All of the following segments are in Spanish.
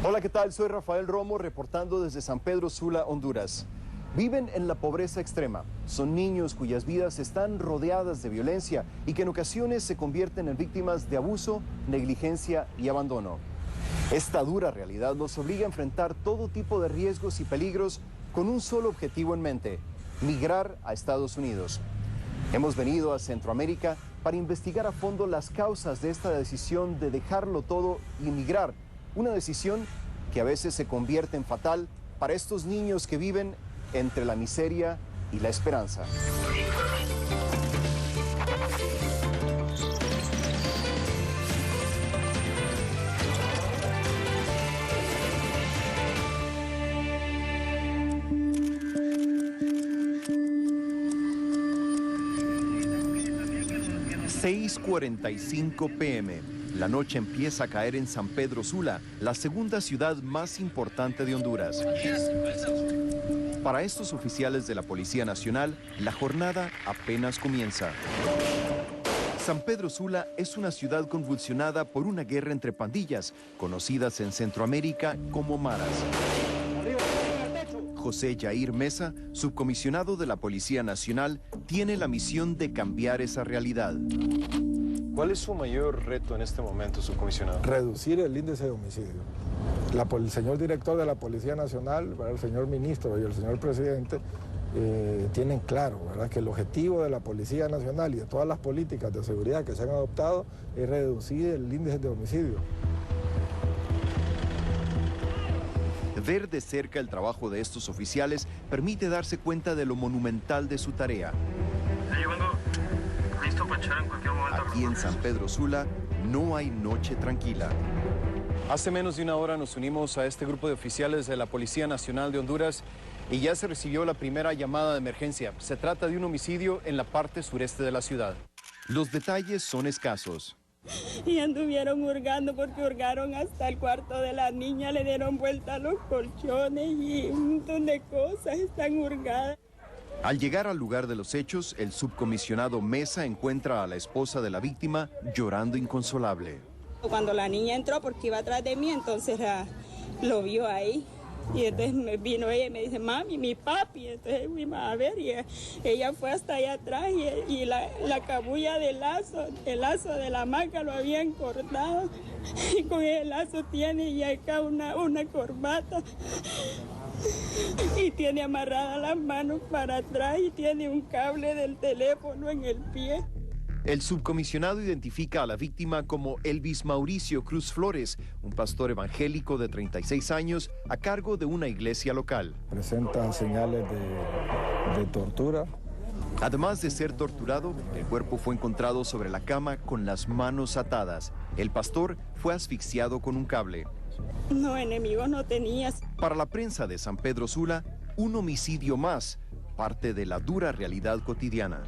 Hola, ¿qué tal? Soy Rafael Romo, reportando desde San Pedro Sula, Honduras. Viven en la pobreza extrema. Son niños cuyas vidas están rodeadas de violencia y que en ocasiones se convierten en víctimas de abuso, negligencia y abandono. Esta dura realidad nos obliga a enfrentar todo tipo de riesgos y peligros con un solo objetivo en mente: migrar a Estados Unidos. Hemos venido a Centroamérica para investigar a fondo las causas de esta decisión de dejarlo todo y emigrar. Una decisión que a veces se convierte en fatal para estos niños que viven entre la miseria y la esperanza. ...6:45 p.m. La noche empieza a caer en San Pedro Sula, la segunda ciudad más importante de Honduras. Para estos oficiales de la Policía Nacional, la jornada apenas comienza. San Pedro Sula es una ciudad convulsionada por una guerra entre pandillas, conocidas en Centroamérica como maras. José Yair Mesa, subcomisionado de la Policía Nacional, tiene la misión de cambiar esa realidad. ¿Cuál es su mayor reto en este momento, subcomisionado? Reducir el índice de homicidio. El señor director de la Policía Nacional, el señor ministro y el señor presidente tienen claro, ¿verdad?, que el objetivo de la Policía Nacional y de todas las políticas de seguridad que se han adoptado es reducir el índice de homicidio. Ver de cerca el trabajo de estos oficiales permite darse cuenta de lo monumental de su tarea. Está llegando, listo para echar en cualquier momento. Aquí en San Pedro Sula no hay noche tranquila. Hace menos de una hora nos unimos a este grupo de oficiales de la Policía Nacional de Honduras y ya se recibió la primera llamada de emergencia. Se trata de un homicidio en la parte sureste de la ciudad. Los detalles son escasos. Y anduvieron hurgando porque hurgaron hasta el cuarto de la niña, le dieron vuelta a los colchones y un montón de cosas están hurgadas. Al llegar al lugar de los hechos, el subcomisionado Mesa encuentra a la esposa de la víctima llorando inconsolable. Cuando la niña entró, porque iba atrás de mí, entonces lo vio ahí. Y entonces me vino ella y me dice, mami, mi papi. Entonces fuimos a ver y ella fue hasta allá atrás y la cabulla del lazo, el lazo de la hamaca lo habían cortado. Y con el lazo tiene ya acá una corbata. Y tiene amarradas las manos para atrás y tiene un cable del teléfono en el pie. El subcomisionado identifica a la víctima como Elvis Mauricio Cruz Flores, un pastor evangélico de 36 años a cargo de una iglesia local. Presenta señales de tortura. Además de ser torturado, el cuerpo fue encontrado sobre la cama con las manos atadas. El pastor fue asfixiado con un cable. No, enemigos no tenías. Para la prensa de San Pedro Sula, un homicidio más, parte de la dura realidad cotidiana.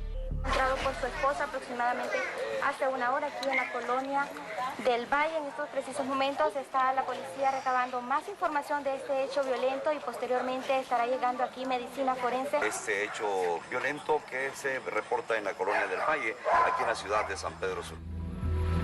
Entrado por su esposa aproximadamente hace una hora aquí en la colonia del Valle. En estos precisos momentos está la policía recabando más información de este hecho violento y posteriormente estará llegando aquí medicina forense. Este hecho violento que se reporta en la colonia del Valle, aquí en la ciudad de San Pedro Sula.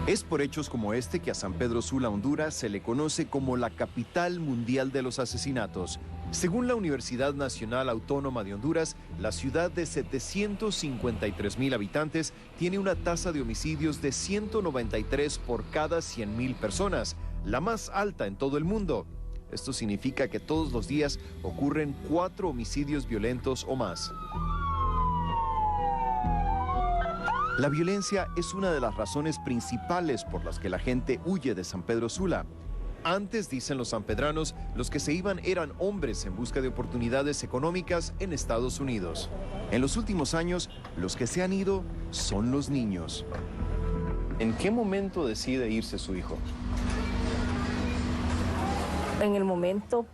Es por hechos como este que a San Pedro Sula, Honduras, se le conoce como la capital mundial de los asesinatos. Según la Universidad Nacional Autónoma de Honduras, la ciudad de 753,000 habitantes tiene una tasa de homicidios de 193 por cada 100,000 personas, la más alta en todo el mundo. Esto significa que todos los días ocurren 4 homicidios violentos o más. La violencia es una de las razones principales por las que la gente huye de San Pedro Sula. Antes, dicen los sanpedranos, los que se iban eran hombres en busca de oportunidades económicas en Estados Unidos. En los últimos años, los que se han ido son los niños. ¿En qué momento decide irse su hijo? En el momento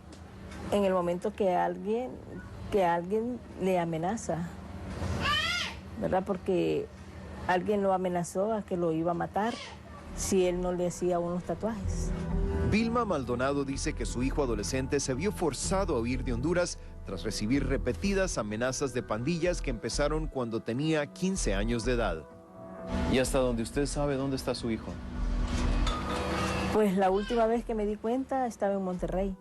que alguien le amenaza, ¿verdad? Porque alguien lo amenazó a que lo iba a matar si él no le hacía unos tatuajes. Vilma Maldonado dice que su hijo adolescente se vio forzado a huir de Honduras tras recibir repetidas amenazas de pandillas que empezaron cuando tenía 15 años de edad. ¿Y hasta donde usted sabe dónde está su hijo? Pues la última vez que me di cuenta estaba en Monterrey.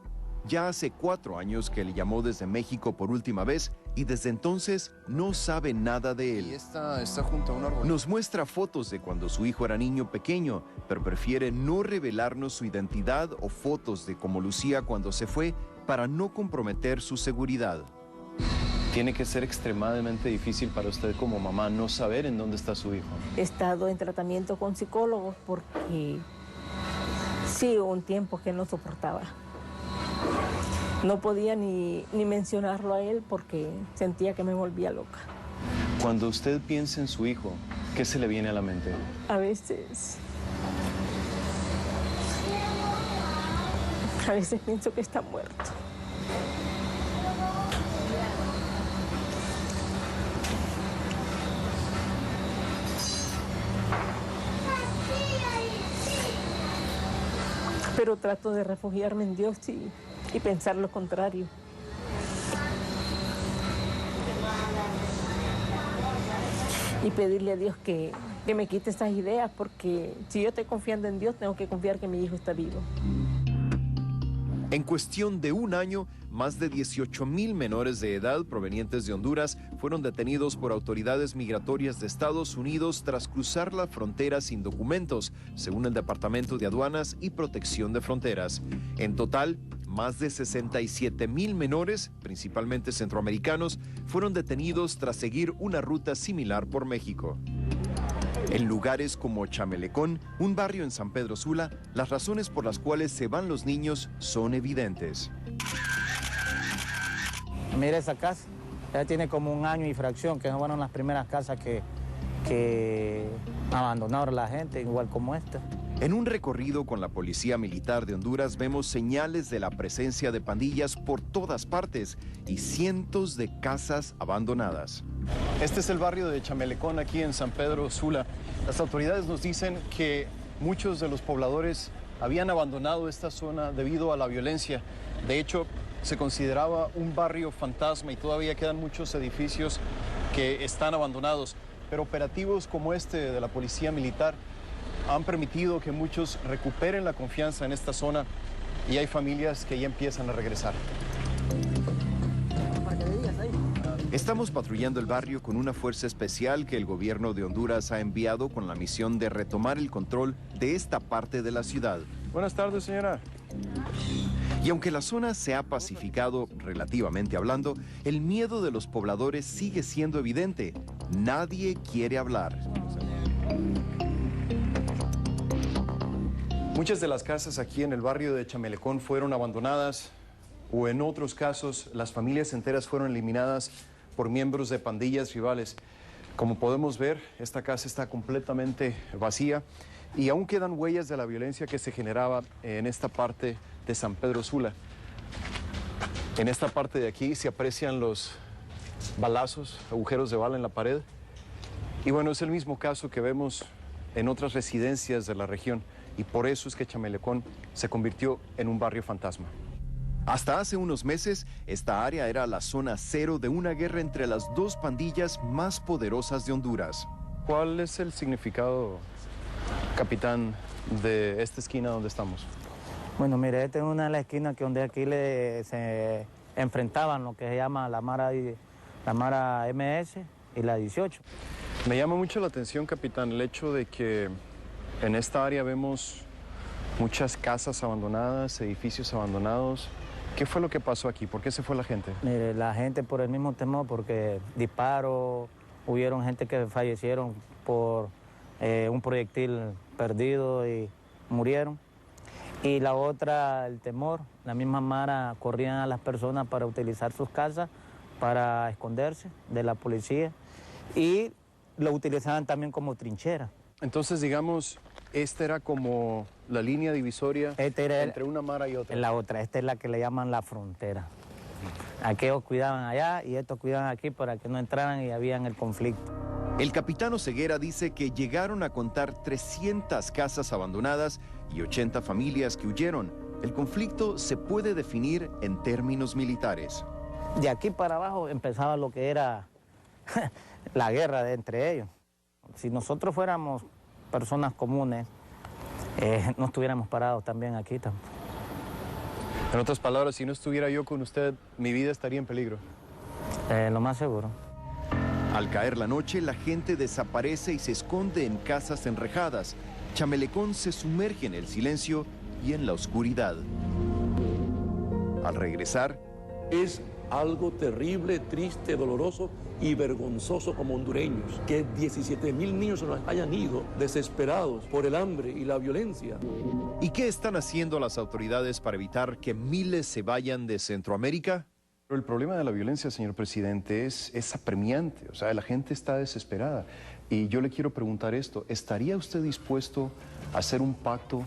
Ya hace 4 años que le llamó desde México por última vez y desde entonces no sabe nada de él. Y está junto a un árbol. Nos muestra fotos de cuando su hijo era niño pequeño, pero prefiere no revelarnos su identidad o fotos de cómo lucía cuando se fue para no comprometer su seguridad. Tiene que ser extremadamente difícil para usted como mamá no saber en dónde está su hijo. He estado en tratamiento con psicólogos porque sí, hubo un tiempo que no soportaba. No podía ni mencionarlo a él porque sentía que me volvía loca. Cuando usted piensa en su hijo, ¿qué se le viene a la mente? A veces pienso que está muerto. Pero trato de refugiarme en Dios y pensar lo contrario. Y pedirle a Dios que me quite esas ideas, porque si yo estoy confiando en Dios, tengo que confiar que mi hijo está vivo. En cuestión de 1 año, más de 18,000 menores de edad provenientes de Honduras fueron detenidos por autoridades migratorias de Estados Unidos tras cruzar la frontera sin documentos, según el Departamento de Aduanas y Protección de Fronteras. En total, más de 67,000 menores, principalmente centroamericanos, fueron detenidos tras seguir una ruta similar por México. En lugares como Chamelecón, un barrio en San Pedro Sula, las razones por las cuales se van los niños son evidentes. Mira esa casa, ya tiene como 1 año y fracción, que no fueron las primeras casas que abandonaron la gente, igual como esta. En un recorrido con la Policía Militar de Honduras vemos señales de la presencia de pandillas por todas partes y cientos de casas abandonadas. Este es el barrio de Chamelecón, aquí en San Pedro Sula. Las autoridades nos dicen que muchos de los pobladores habían abandonado esta zona debido a la violencia. De hecho, se consideraba un barrio fantasma y todavía quedan muchos edificios que están abandonados. Pero operativos como este de la Policía Militar han permitido que muchos recuperen la confianza en esta zona y hay familias que ya empiezan a regresar. Estamos patrullando el barrio con una fuerza especial que el gobierno de Honduras ha enviado con la misión de retomar el control de esta parte de la ciudad. Buenas tardes, señora. Y aunque la zona se ha pacificado relativamente hablando, el miedo de los pobladores sigue siendo evidente. Nadie quiere hablar. Muchas de las casas aquí en el barrio de Chamelecón fueron abandonadas o en otros casos las familias enteras fueron eliminadas por miembros de pandillas rivales. Como podemos ver, esta casa está completamente vacía y aún quedan huellas de la violencia que se generaba en esta parte de San Pedro Sula. En esta parte de aquí se aprecian los balazos, agujeros de bala en la pared. Y bueno, es el mismo caso que vemos en otras residencias de la región y por eso es que Chamelecón se convirtió en un barrio fantasma. Hasta hace unos meses, esta área era la zona cero de una guerra entre las 2 pandillas más poderosas de Honduras. ¿Cuál es el significado, capitán, de esta esquina donde estamos? Bueno, mire, esta es una de las esquinas que donde aquí se enfrentaban lo que se llama la Mara MS y la 18. Me llama mucho la atención, capitán, el hecho de que en esta área vemos muchas casas abandonadas, edificios abandonados. ¿Qué fue lo que pasó aquí? ¿Por qué se fue la gente? Mire, la gente por el mismo temor, porque disparos, hubieron gente que fallecieron por un proyectil perdido y murieron. Y la otra, el temor, la misma Mara corrían a las personas para utilizar sus casas para esconderse de la policía y lo utilizaban también como trinchera. Entonces, digamos, esta era como la línea divisoria entre una Mara y otra. La otra, esta es la que le llaman la frontera. Aquellos cuidaban allá y estos cuidaban aquí para que no entraran y habían el conflicto. El capitán Oseguera dice que llegaron a contar 300 casas abandonadas y 80 familias que huyeron. El conflicto se puede definir en términos militares. De aquí para abajo empezaba lo que era la guerra entre ellos. Si nosotros fuéramos personas comunes, no estuviéramos parados también aquí. En otras palabras, si no estuviera yo con usted, mi vida estaría en peligro. Lo más seguro. Al caer la noche, la gente desaparece y se esconde en casas enrejadas. Chamelecón se sumerge en el silencio y en la oscuridad. Al regresar, es algo terrible, triste, doloroso y vergonzoso como hondureños, que 17,000 niños se nos hayan ido desesperados por el hambre y la violencia. ¿Y qué están haciendo las autoridades para evitar que miles se vayan de Centroamérica? Pero el problema de la violencia, señor presidente, es apremiante. O sea, la gente está desesperada. Y yo le quiero preguntar esto, ¿estaría usted dispuesto a hacer un pacto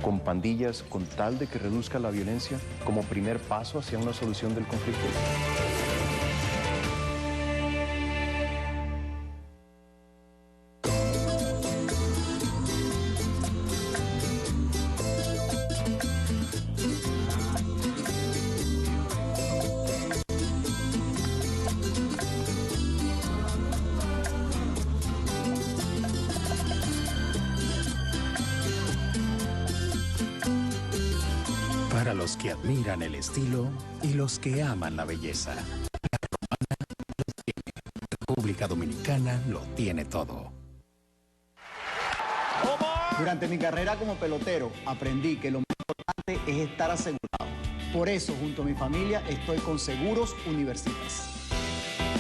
con pandillas con tal de que reduzca la violencia como primer paso hacia una solución del conflicto? Para los que admiran el estilo y los que aman la belleza, la Romana lo tiene. República Dominicana lo tiene todo. Durante mi carrera como pelotero aprendí que lo más importante es estar asegurado. Por eso, junto a mi familia, estoy con Seguros Universitas.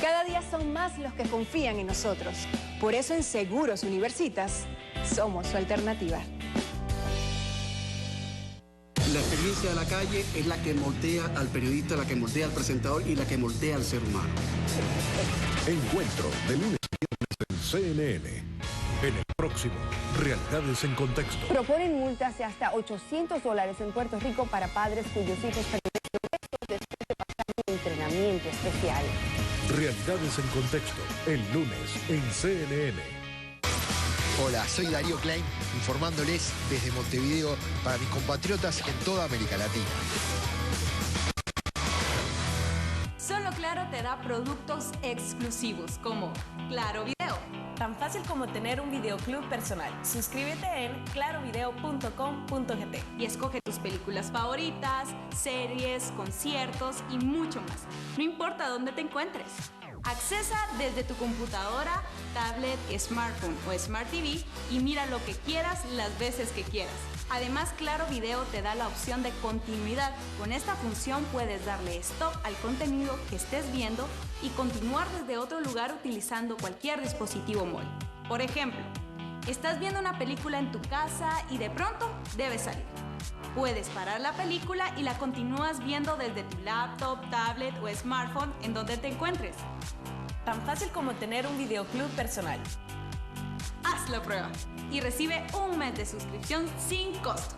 Cada día son más los que confían en nosotros. Por eso en Seguros Universitas somos su alternativa. La experiencia de la calle es la que moldea al periodista, la que moldea al presentador y la que moldea al ser humano. Encuentro de lunes a viernes en CNN. En el próximo, Realidades en Contexto. Proponen multas de hasta $800 en Puerto Rico para padres cuyos hijos perdieron restos después de pasar un entrenamiento especial. Realidades en Contexto, el lunes en CNN. Hola, soy Darío Klein, informándoles desde Montevideo para mis compatriotas en toda América Latina. Solo Claro te da productos exclusivos como Claro Video. Tan fácil como tener un videoclub personal. Suscríbete en clarovideo.com.gt y escoge tus películas favoritas, series, conciertos y mucho más. No importa dónde te encuentres. Accesa desde tu computadora, tablet, smartphone o Smart TV y mira lo que quieras las veces que quieras. Además, Claro Video te da la opción de continuidad. Con esta función puedes darle stop al contenido que estés viendo y continuar desde otro lugar utilizando cualquier dispositivo móvil. Por ejemplo, estás viendo una película en tu casa y de pronto debes salir. Puedes parar la película y la continúas viendo desde tu laptop, tablet o smartphone en donde te encuentres. Tan fácil como tener un videoclub personal. Haz la prueba y recibe un mes de suscripción sin costo.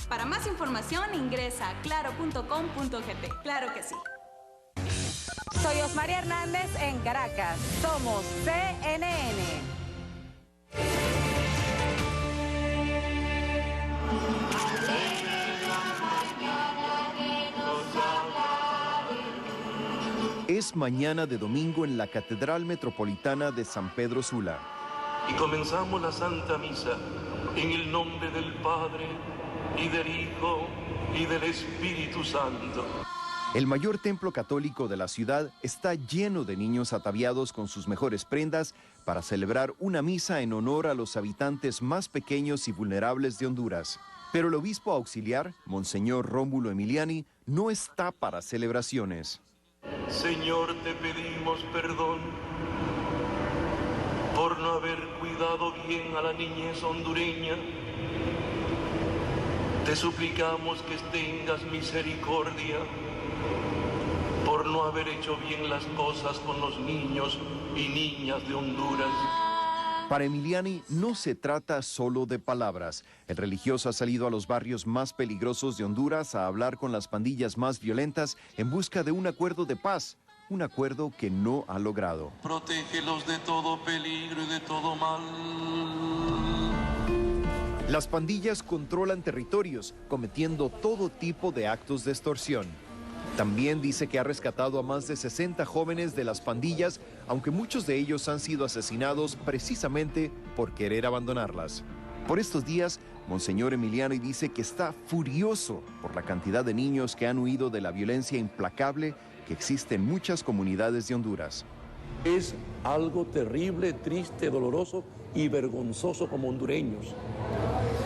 Para más información ingresa a claro.com.gt. Claro que sí. Soy Osmaria Hernández en Caracas. Somos CNN. Es mañana de domingo en la Catedral Metropolitana de San Pedro Sula. Y comenzamos la Santa Misa en el nombre del Padre, y del Hijo, y del Espíritu Santo. El mayor templo católico de la ciudad está lleno de niños ataviados con sus mejores prendas para celebrar una misa en honor a los habitantes más pequeños y vulnerables de Honduras. Pero el obispo auxiliar, Monseñor Rómulo Emiliani, no está para celebraciones. Señor, te pedimos perdón por no haber cuidado bien a la niñez hondureña. Te suplicamos que tengas misericordia por no haber hecho bien las cosas con los niños y niñas de Honduras. Para Emiliani no se trata solo de palabras. El religioso ha salido a los barrios más peligrosos de Honduras a hablar con las pandillas más violentas en busca de un acuerdo de paz, un acuerdo que no ha logrado. Protégelos de todo peligro y de todo mal. Las pandillas controlan territorios, cometiendo todo tipo de actos de extorsión. También dice que ha rescatado a más de 60 jóvenes de las pandillas, aunque muchos de ellos han sido asesinados precisamente por querer abandonarlas. Por estos días Monseñor Emiliani dice que está furioso por la cantidad de niños que han huido de la violencia implacable que existe en muchas comunidades de Honduras. Es algo terrible, triste, doloroso y vergonzoso como hondureños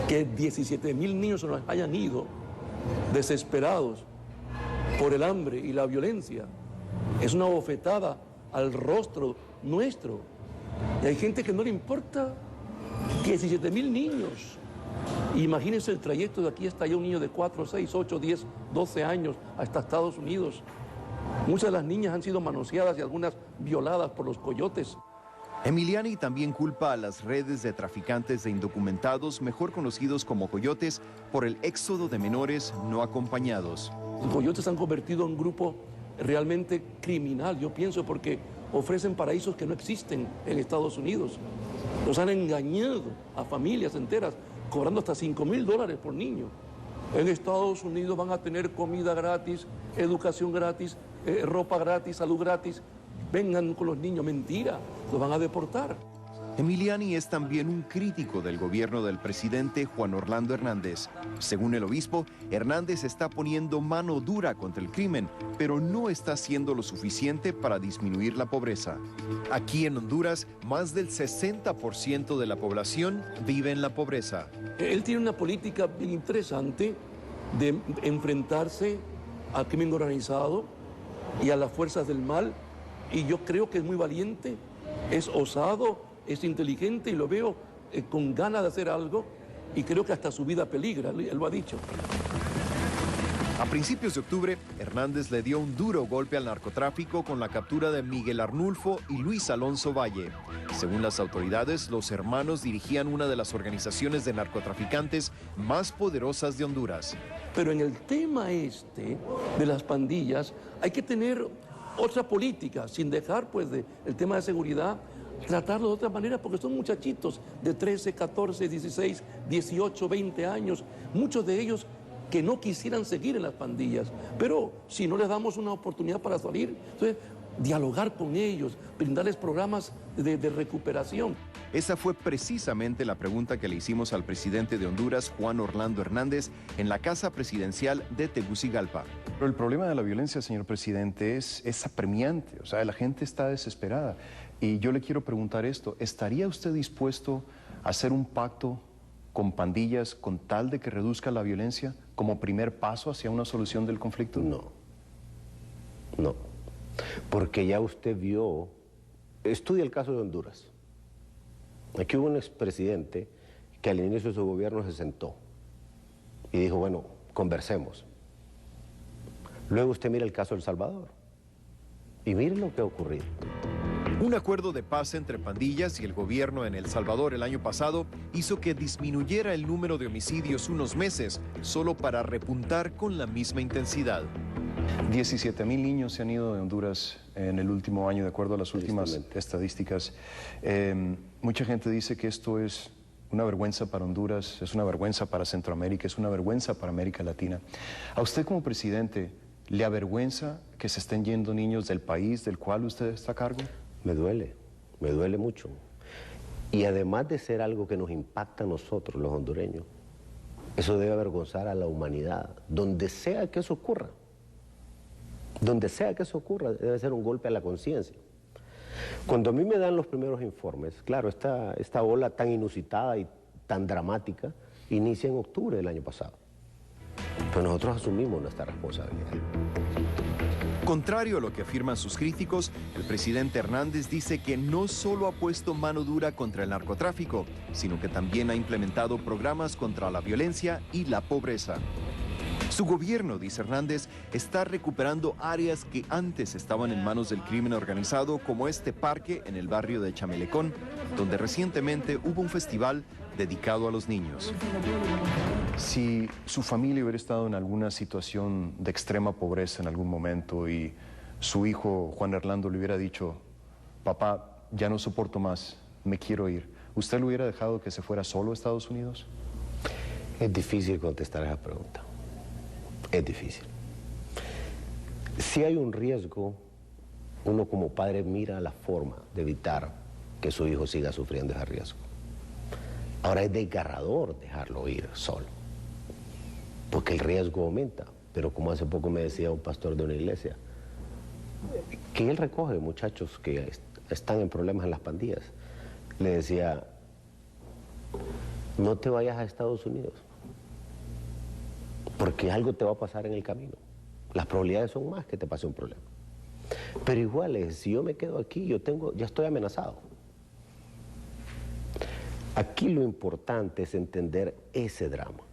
que 17.000 niños se nos hayan ido desesperados por el hambre y la violencia. Es una bofetada al rostro nuestro. Y hay gente que no le importa 17.000 niños. Imagínense el trayecto de aquí hasta allá, un niño de 4, 6, 8, 10, 12 años hasta Estados Unidos. Muchas de las niñas han sido manoseadas y algunas violadas por los coyotes. Emiliani también culpa a las redes de traficantes de indocumentados, mejor conocidos como coyotes, por el éxodo de menores no acompañados. Los coyotes se han convertido en un grupo realmente criminal, yo pienso, porque ofrecen paraísos que no existen en Estados Unidos. Los han engañado a familias enteras, cobrando hasta $5.000 por niño. En Estados Unidos van a tener comida gratis, educación gratis, ropa gratis, salud gratis. Vengan con los niños, mentira, los van a deportar. Emiliani es también un crítico del gobierno del presidente Juan Orlando Hernández. Según el obispo, Hernández está poniendo mano dura contra el crimen, pero no está haciendo lo suficiente para disminuir la pobreza. Aquí en Honduras, más del 60% de la población vive en la pobreza. Él tiene una política bien interesante de enfrentarse al crimen organizado y a las fuerzas del mal, y yo creo que es muy valiente, es osado, es inteligente, y lo veo con ganas de hacer algo, y creo que hasta su vida peligra, él lo ha dicho. A principios de octubre, Hernández le dio un duro golpe al narcotráfico con la captura de Miguel Arnulfo y Luis Alonso Valle. Según las autoridades, los hermanos dirigían una de las organizaciones de narcotraficantes más poderosas de Honduras. Pero en el tema de las pandillas hay que tener otra política, sin dejar pues el tema de seguridad, tratarlo de otra manera, porque son muchachitos de 13, 14, 16, 18, 20 años, muchos de ellos que no quisieran seguir en las pandillas, pero si no les damos una oportunidad para salir, entonces dialogar con ellos, brindarles programas de recuperación. Esa fue precisamente la pregunta que le hicimos al presidente de Honduras, Juan Orlando Hernández, en la Casa Presidencial de Tegucigalpa. Pero el problema de la violencia, señor presidente, es apremiante. O sea, la gente está desesperada. Y yo le quiero preguntar esto, ¿estaría usted dispuesto a hacer un pacto con pandillas con tal de que reduzca la violencia como primer paso hacia una solución del conflicto? No, porque ya usted vio, estudia el caso de Honduras. Aquí hubo un expresidente que al inicio de su gobierno se sentó y dijo, bueno, conversemos. Luego usted mira el caso de El Salvador y mire lo que ha ocurrido. Un acuerdo de paz entre pandillas y el gobierno en El Salvador el año pasado hizo que disminuyera el número de homicidios unos meses, solo para repuntar con la misma intensidad. 17,000 niños se han ido de Honduras en el último año, de acuerdo a las últimas estadísticas. Mucha gente dice que esto es una vergüenza para Honduras, es una vergüenza para Centroamérica, es una vergüenza para América Latina. ¿A usted como presidente le avergüenza que se estén yendo niños del país del cual usted está a cargo? Me duele mucho. Y además de ser algo que nos impacta a nosotros, los hondureños, eso debe avergonzar a la humanidad, donde sea que eso ocurra. Donde sea que eso ocurra, debe ser un golpe a la conciencia. Cuando a mí me dan los primeros informes, claro, esta ola tan inusitada y tan dramática inicia en octubre del año pasado. Pero nosotros asumimos nuestra responsabilidad. Contrario a lo que afirman sus críticos, el presidente Hernández dice que no solo ha puesto mano dura contra el narcotráfico, sino que también ha implementado programas contra la violencia y la pobreza. Su gobierno, dice Hernández, está recuperando áreas que antes estaban en manos del crimen organizado, como este parque en el barrio de Chamelecón, donde recientemente hubo un festival dedicado a los niños. Si su familia hubiera estado en alguna situación de extrema pobreza en algún momento y su hijo Juan Orlando le hubiera dicho, papá, ya no soporto más, me quiero ir, ¿usted lo hubiera dejado que se fuera solo a Estados Unidos? Es difícil contestar esa pregunta. Es difícil. Si hay un riesgo, uno como padre mira la forma de evitar que su hijo siga sufriendo ese riesgo. Ahora es desgarrador dejarlo ir solo, porque el riesgo aumenta. Pero como hace poco me decía un pastor de una iglesia, que él recoge muchachos que están en problemas en las pandillas, le decía, no te vayas a Estados Unidos, porque algo te va a pasar en el camino. Las probabilidades son más que te pase un problema. Pero igual, si yo me quedo aquí, ya estoy amenazado. Aquí lo importante es entender ese drama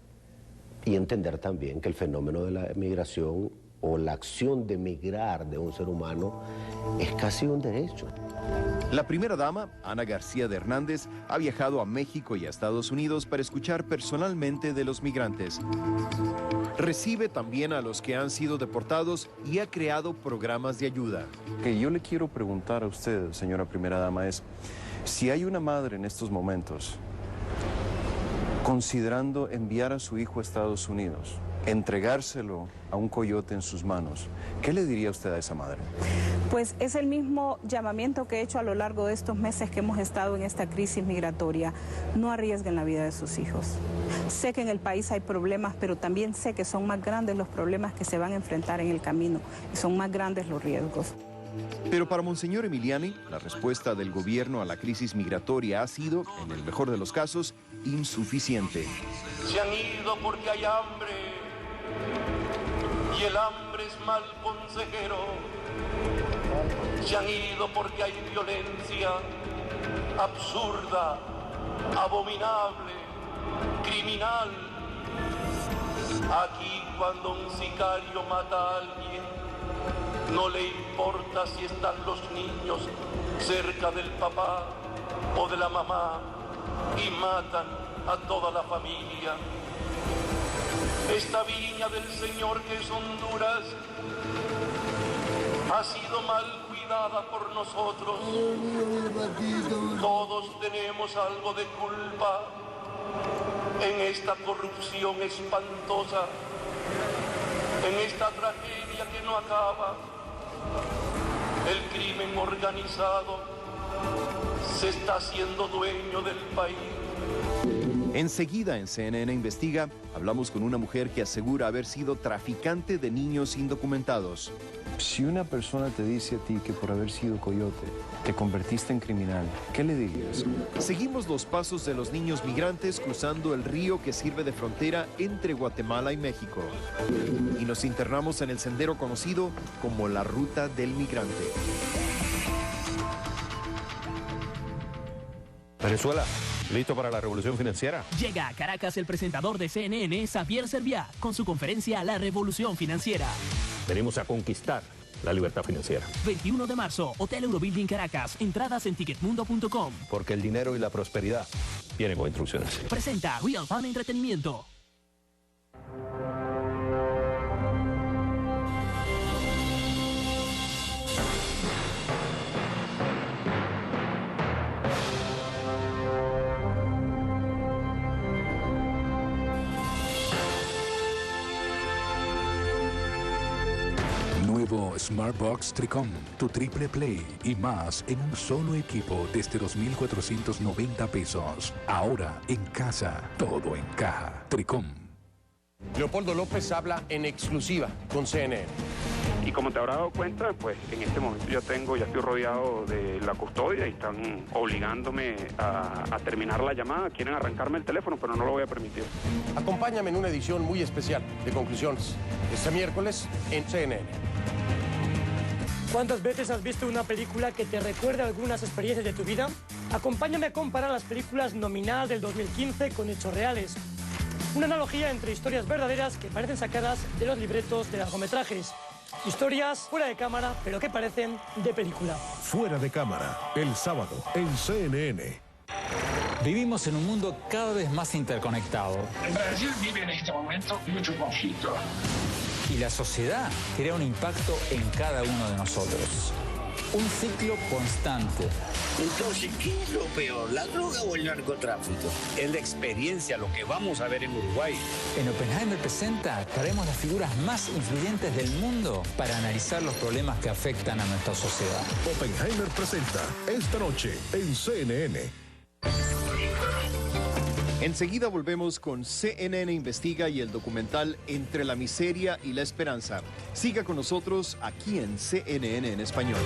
y entender también que el fenómeno de la migración o la acción de migrar de un ser humano es casi un derecho. La primera dama, Ana García de Hernández, ha viajado a México y a Estados Unidos para escuchar personalmente de los migrantes. Recibe también a los que han sido deportados y ha creado programas de ayuda. Que yo le quiero preguntar a usted, señora primera dama, es si hay una madre en estos momentos considerando enviar a su hijo a Estados Unidos, entregárselo a un coyote en sus manos, ¿qué le diría usted a esa madre? Pues es el mismo llamamiento que he hecho a lo largo de estos meses que hemos estado en esta crisis migratoria. No arriesguen la vida de sus hijos. Sé que en el país hay problemas, pero también sé que son más grandes los problemas que se van a enfrentar en el camino y son más grandes los riesgos. Pero para Monseñor Emiliani, la respuesta del gobierno a la crisis migratoria ha sido, en el mejor de los casos, insuficiente. Se han ido porque hay hambre y el hambre es mal consejero. Se han ido porque hay violencia absurda, abominable, criminal. Aquí cuando un sicario mata a alguien, no le importa si están los niños cerca del papá o de la mamá y matan a toda la familia. Esta viña del Señor que es Honduras ha sido mal cuidada por nosotros. Todos tenemos algo de culpa en esta corrupción espantosa, en esta tragedia que no acaba. El crimen organizado se está haciendo dueño del país. Enseguida en CNN Investiga hablamos con una mujer que asegura haber sido traficante de niños indocumentados. Si una persona te dice a ti que por haber sido coyote te convertiste en criminal, ¿qué le dirías? Seguimos los pasos de los niños migrantes cruzando el río que sirve de frontera entre Guatemala y México. Y nos internamos en el sendero conocido como la Ruta del Migrante. Venezuela, ¿listo para la revolución financiera? Llega a Caracas el presentador de CNN, Xavier Serviá, con su conferencia La Revolución Financiera. Venimos a conquistar la libertad financiera. 21 de marzo, Hotel Eurobuilding Caracas. Entradas en ticketmundo.com. Porque el dinero y la prosperidad vienen con instrucciones. Presenta Real Fun Entretenimiento. Nuevo Smartbox Tricom, tu triple play y más en un solo equipo desde 2.490 pesos. Ahora en casa, todo encaja. Tricom. Leopoldo López habla en exclusiva con CNN. Y como te habrás dado cuenta, pues en este momento ya estoy rodeado de la custodia y están obligándome a terminar la llamada. Quieren arrancarme el teléfono, pero no lo voy a permitir. Acompáñame en una edición muy especial de Conclusiones, este miércoles en CNN. ¿Cuántas veces has visto una película que te recuerda algunas experiencias de tu vida? Acompáñame a comparar las películas nominadas del 2015 con hechos reales. Una analogía entre historias verdaderas que parecen sacadas de los libretos de largometrajes. Historias fuera de cámara, pero que parecen de película. Fuera de cámara, el sábado en CNN. Vivimos en un mundo cada vez más interconectado. Brasil vive en este momento mucho conflicto. Y la sociedad crea un impacto en cada uno de nosotros. Un ciclo constante. Entonces, ¿qué es lo peor, la droga o el narcotráfico? Es la experiencia, lo que vamos a ver en Uruguay. En Oppenheimer Presenta traemos las figuras más influyentes del mundo para analizar los problemas que afectan a nuestra sociedad. Oppenheimer Presenta, esta noche en CNN. Enseguida volvemos con CNN Investiga y el documental Entre la miseria y la esperanza. Siga con nosotros aquí en CNN en español.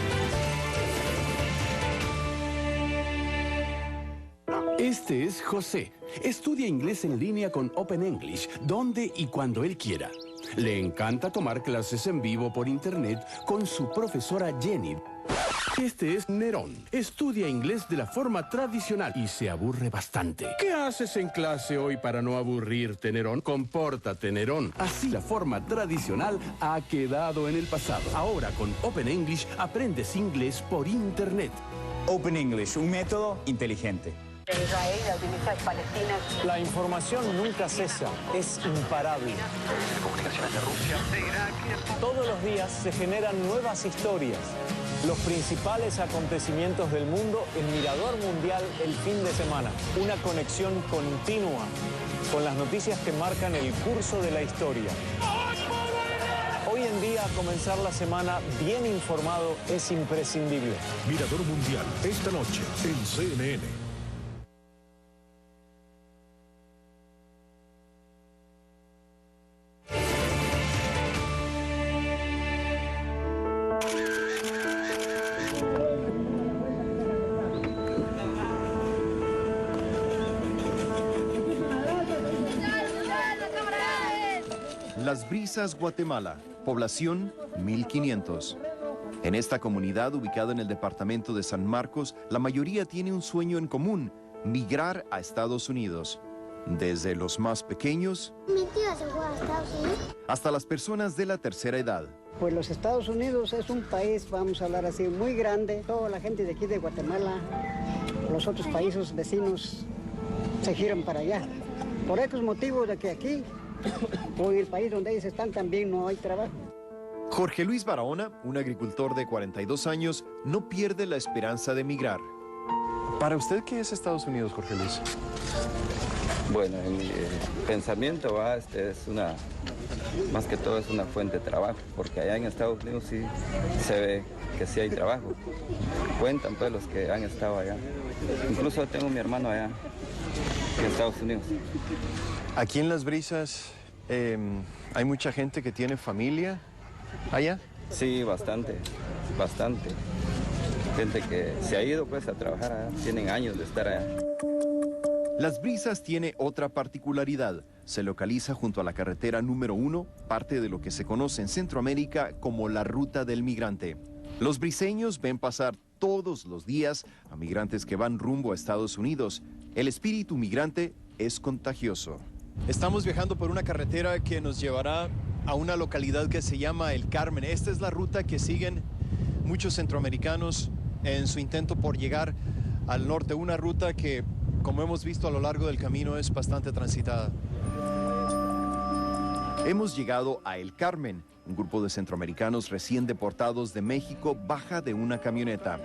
Este es José. Estudia inglés en línea con Open English, donde y cuando él quiera. Le encanta tomar clases en vivo por internet con su profesora Jenny. Este es Nerón. Estudia inglés de la forma tradicional y se aburre bastante. ¿Qué haces en clase hoy para no aburrirte, Nerón? Compórtate, Nerón. Así la forma tradicional ha quedado en el pasado. Ahora con Open English aprendes inglés por internet. Open English, un método inteligente. Israel, las divisas palestinas. La información nunca cesa, es imparable. Comunicaciones de Rusia, de Irak. Todos los días se generan nuevas historias. Los principales acontecimientos del mundo, el Mirador Mundial el fin de semana. Una conexión continua con las noticias que marcan el curso de la historia. Hoy en día, comenzar la semana bien informado es imprescindible. Mirador Mundial, esta noche en CNN. Las Brisas, Guatemala, población 1500. En esta comunidad ubicada en el departamento de San Marcos, la mayoría tiene un sueño en común: migrar a Estados Unidos. Desde los más pequeños Mi tío se fue a Estados Unidos hasta las personas de la tercera edad. Pues los Estados Unidos es un país, vamos a hablar así, muy grande. Toda la gente de aquí de Guatemala, los otros países vecinos se giran para allá. Por estos motivos de que aquí, o en el país donde ellos están, también no hay trabajo. Jorge Luis Barahona, un agricultor de 42 años, no pierde la esperanza de migrar. ¿Para usted qué es Estados Unidos, Jorge Luis? Bueno, en mi pensamiento más que todo es una fuente de trabajo, porque allá en Estados Unidos sí se ve que sí hay trabajo. Cuentan pues los que han estado allá. Incluso tengo mi hermano allá en Estados Unidos. Aquí en Las Brisas hay mucha gente que tiene familia allá. Sí, bastante. Gente que se ha ido pues a trabajar allá, tienen años de estar allá. Las Brisas tiene otra particularidad. Se localiza junto a la carretera número 1, parte de lo que se conoce en Centroamérica como la Ruta del Migrante. Los briseños ven pasar todos los días a migrantes que van rumbo a Estados Unidos. El espíritu migrante es contagioso. Estamos viajando por una carretera que nos llevará a una localidad que se llama El Carmen. Esta es la ruta que siguen muchos centroamericanos en su intento por llegar al norte. Una ruta que, como hemos visto a lo largo del camino, es bastante transitada. Hemos llegado a El Carmen. Un grupo de centroamericanos recién deportados de México baja de una camioneta.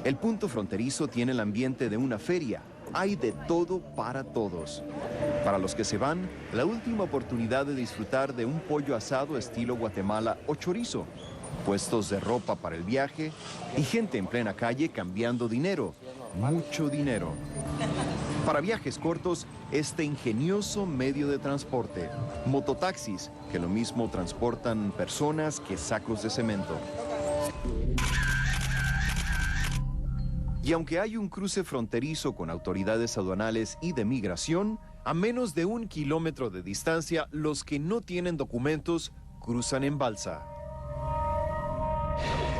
El punto fronterizo tiene el ambiente de una feria. Hay de todo para todos. Para los que se van, la última oportunidad de disfrutar de un pollo asado estilo Guatemala o chorizo, puestos de ropa para el viaje y gente en plena calle cambiando dinero, mucho dinero. Para viajes cortos, este ingenioso medio de transporte, mototaxis, que lo mismo transportan personas que sacos de cemento. Y aunque hay un cruce fronterizo con autoridades aduanales y de migración, a menos de 1 kilómetro de distancia, los que no tienen documentos cruzan en balsa.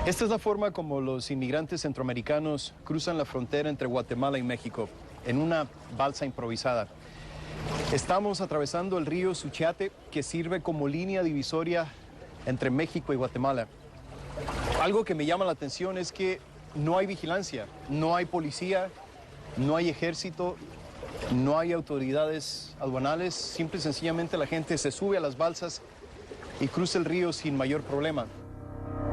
Esta es la forma como los inmigrantes centroamericanos cruzan la frontera entre Guatemala y México, en una balsa improvisada. Estamos atravesando el río Suchiate, que sirve como línea divisoria entre México y Guatemala. Algo que me llama la atención es que no hay vigilancia, no hay policía, no hay ejército, no hay autoridades aduanales. Simple y sencillamente la gente se sube a las balsas y cruza el río sin mayor problema.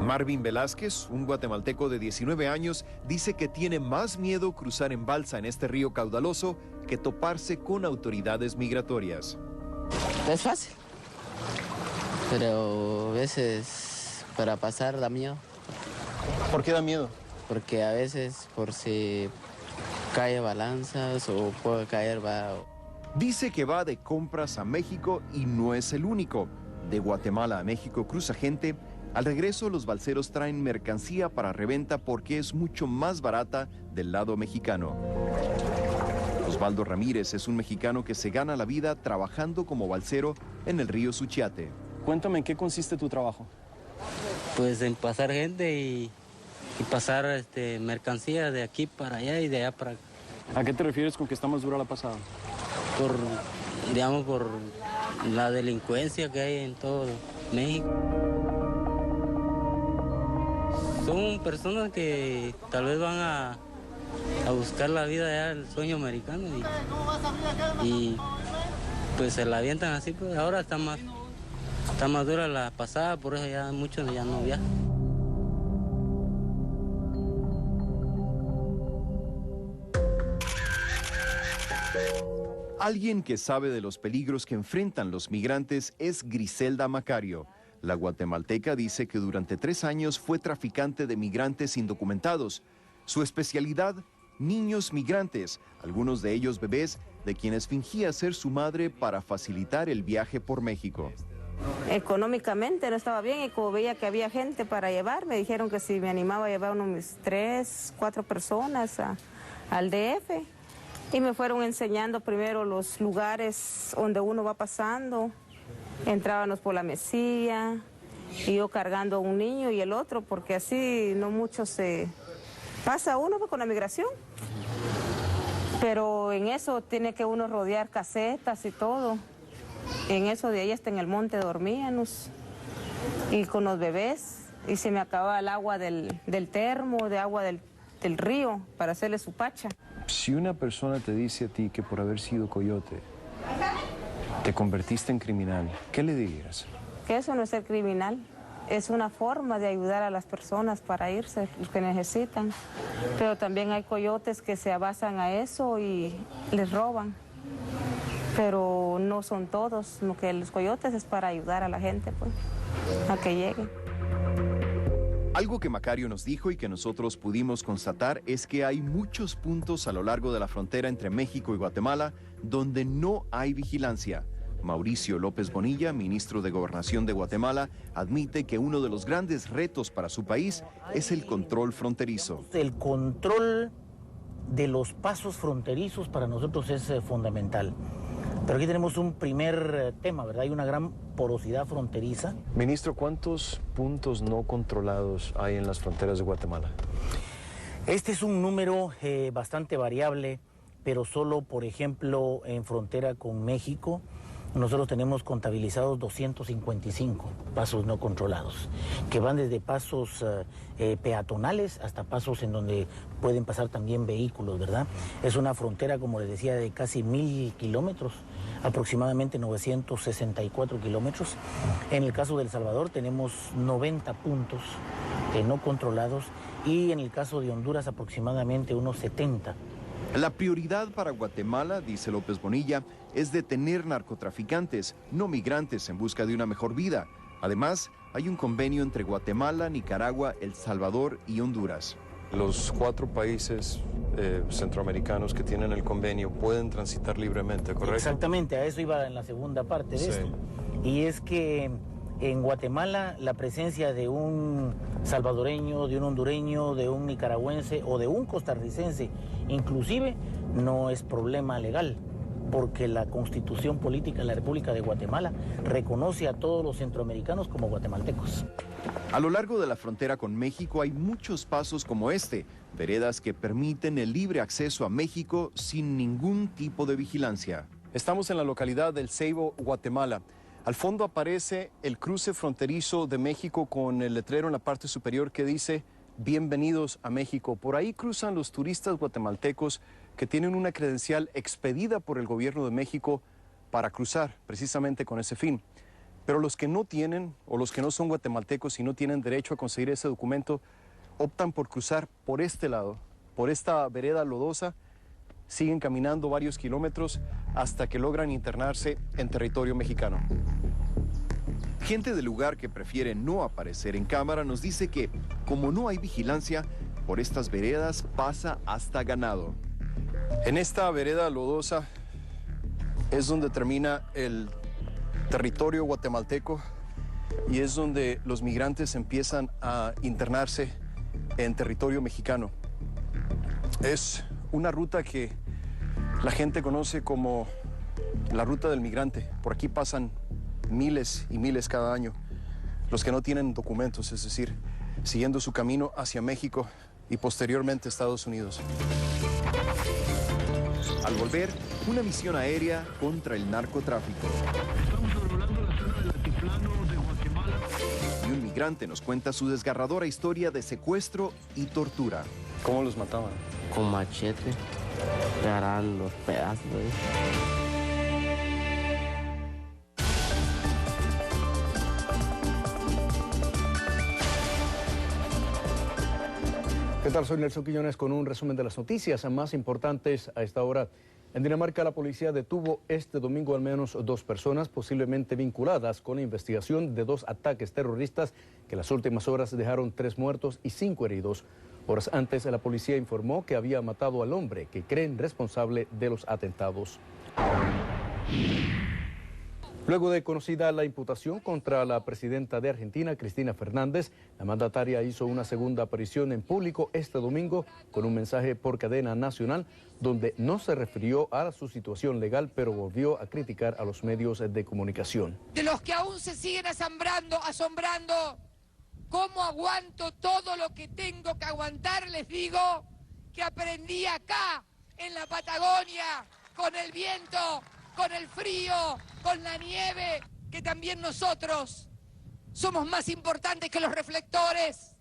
Marvin Velázquez, un guatemalteco de 19 años, dice que tiene más miedo cruzar en balsa en este río caudaloso que toparse con autoridades migratorias. Es fácil, pero a veces para pasar da miedo. ¿Por qué da miedo? Porque a veces por si cae balanzas o puede caer... Dice que va de compras a México y no es el único. De Guatemala a México cruza gente. Al regreso, los balseros traen mercancía para reventa porque es mucho más barata del lado mexicano. Osvaldo Ramírez es un mexicano que se gana la vida trabajando como balsero en el río Suchiate. Cuéntame, ¿en qué consiste tu trabajo? Pues en pasar gente y pasar mercancía de aquí para allá y de allá para acá. ¿A qué te refieres con que está más dura la pasada? Por la delincuencia que hay en todo México. Son personas que tal vez van a buscar la vida allá, el sueño americano y pues se la avientan así, pues ahora está más dura la pasada, por eso ya muchos ya no viajan. Alguien que sabe de los peligros que enfrentan los migrantes es Griselda Macario. La guatemalteca dice que durante 3 años fue traficante de migrantes indocumentados. Su especialidad, niños migrantes, algunos de ellos bebés, de quienes fingía ser su madre para facilitar el viaje por México. Económicamente no estaba bien y como veía que había gente para llevar, me dijeron que si me animaba a llevar unos 3, 4 personas al DF. Y me fueron enseñando primero los lugares donde uno va pasando. Entrábamos por la mesilla y yo cargando a un niño y el otro, porque así no mucho se pasa uno con la migración. Pero en eso tiene que uno rodear casetas y todo. En eso de ahí hasta en el monte dormíamos y con los bebés. Y se me acababa el agua del termo, de agua del río para hacerle su pacha. Si una persona te dice a ti que por haber sido coyote te convertiste en criminal, ¿qué le dirías? Que eso no es ser criminal, es una forma de ayudar a las personas para irse, los que necesitan. Pero también hay coyotes que se basan a eso y les roban. Pero no son todos, lo que los coyotes es para ayudar a la gente, pues, a que lleguen. Algo que Macario nos dijo y que nosotros pudimos constatar es que hay muchos puntos a lo largo de la frontera entre México y Guatemala donde no hay vigilancia. Mauricio López Bonilla, ministro de Gobernación de Guatemala, admite que uno de los grandes retos para su país es el control fronterizo. El control de los pasos fronterizos para nosotros es fundamental. Pero aquí tenemos un primer tema, ¿verdad? Hay una gran porosidad fronteriza. Ministro, ¿cuántos puntos no controlados hay en las fronteras de Guatemala? Este es un número bastante variable, pero solo, por ejemplo, en frontera con México, nosotros tenemos contabilizados 255 pasos no controlados, que van desde pasos peatonales hasta pasos en donde pueden pasar también vehículos, ¿verdad? Es una frontera, como les decía, de casi 1000 kilómetros, aproximadamente 964 kilómetros. En el caso de El Salvador tenemos 90 puntos no controlados y en el caso de Honduras aproximadamente unos 70. La prioridad para Guatemala, dice López Bonilla, es detener narcotraficantes, no migrantes en busca de una mejor vida. Además, hay un convenio entre Guatemala, Nicaragua, El Salvador y Honduras. Los 4 países centroamericanos que tienen el convenio pueden transitar libremente, ¿correcto? Exactamente, a eso iba en la segunda parte de esto. Y es que en Guatemala la presencia de un salvadoreño, de un hondureño, de un nicaragüense o de un costarricense, inclusive, no es problema legal, porque la Constitución Política de la República de Guatemala reconoce a todos los centroamericanos como guatemaltecos. A lo largo de la frontera con México hay muchos pasos como este, veredas que permiten el libre acceso a México sin ningún tipo de vigilancia. Estamos en la localidad del Ceibo, Guatemala. Al fondo aparece el cruce fronterizo de México con el letrero en la parte superior que dice "Bienvenidos a México". Por ahí cruzan los turistas guatemaltecos que tienen una credencial expedida por el gobierno de México para cruzar, precisamente con ese fin. Pero los que no tienen, o los que no son guatemaltecos y no tienen derecho a conseguir ese documento, optan por cruzar por este lado, por esta vereda lodosa, siguen caminando varios kilómetros hasta que logran internarse en territorio mexicano. Gente del lugar que prefiere no aparecer en cámara nos dice que, como no hay vigilancia, por estas veredas pasa hasta ganado. En esta vereda lodosa es donde termina el territorio guatemalteco y es donde los migrantes empiezan a internarse en territorio mexicano. Es una ruta que la gente conoce como la ruta del migrante. Por aquí pasan miles y miles cada año, los que no tienen documentos, es decir, siguiendo su camino hacia México y posteriormente Estados Unidos. Al volver, una misión aérea contra el narcotráfico. Estamos sobrevolando la zona del altiplano de Guatemala. Y un migrante nos cuenta su desgarradora historia de secuestro y tortura. ¿Cómo los mataban? Con machete, le harán los pedazos. ¿Qué tal? Soy Nelson Quiñones con un resumen de las noticias más importantes a esta hora. En Dinamarca, la policía detuvo este domingo al menos 2 personas posiblemente vinculadas con la investigación de 2 ataques terroristas que en las últimas horas dejaron 3 muertos y 5 heridos. Horas antes, la policía informó que había matado al hombre que creen responsable de los atentados. Luego de conocida la imputación contra la presidenta de Argentina, Cristina Fernández, la mandataria hizo una segunda aparición en público este domingo con un mensaje por cadena nacional donde no se refirió a su situación legal, pero volvió a criticar a los medios de comunicación. De los que aún se siguen asombrando, ¿cómo aguanto todo lo que tengo que aguantar? Les digo que aprendí acá, en la Patagonia, con el viento, con el frío, con la nieve, que también nosotros somos más importantes que los reflectores,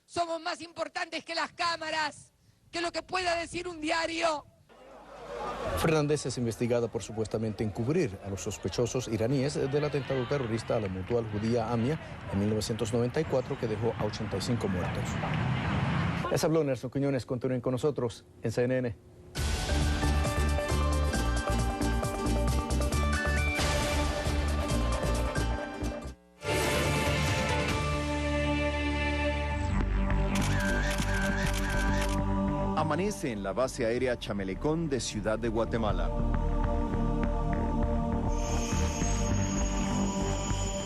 somos más importantes que las cámaras, que lo que pueda decir un diario. Fernández es investigada por supuestamente encubrir a los sospechosos iraníes del atentado terrorista a la mutual judía AMIA en 1994 que dejó a 85 muertos. Les habló Nelson Quiñones. Continúen con nosotros en CNN. Amanece en la base aérea Chamelecón de Ciudad de Guatemala.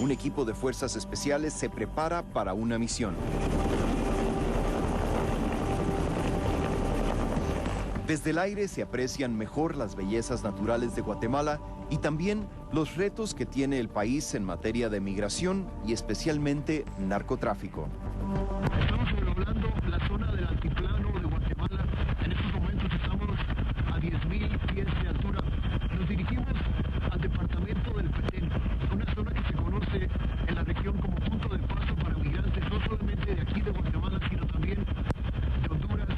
Un equipo de fuerzas especiales se prepara para una misión. Desde el aire se aprecian mejor las bellezas naturales de Guatemala y también los retos que tiene el país en materia de migración y especialmente narcotráfico. Estamos sobrevolando la zona del altiplano de Guatemala. En estos momentos estamos a 10.000 pies de altura. Nos dirigimos al departamento del Petén, una zona que se conoce en la región como punto de paso para migrantes, no solamente de aquí de Guatemala, sino también de Honduras,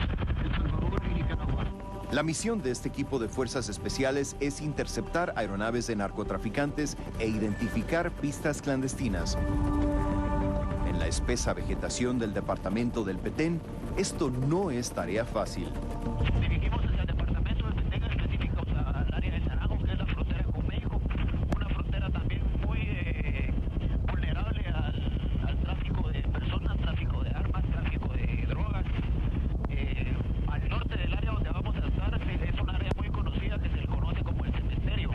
El Salvador y Nicaragua. La misión de este equipo de fuerzas especiales es interceptar aeronaves de narcotraficantes e identificar pistas clandestinas. En la espesa vegetación del departamento del Petén, esto no es tarea fácil. Dirigimos hacia el departamento del Petén, específico al área de Naranjo, que es la frontera con México, una frontera también muy vulnerable al tráfico de personas, tráfico de armas, tráfico de drogas. Al norte del área donde vamos a estar es un área muy conocida que se le conoce como el cementerio.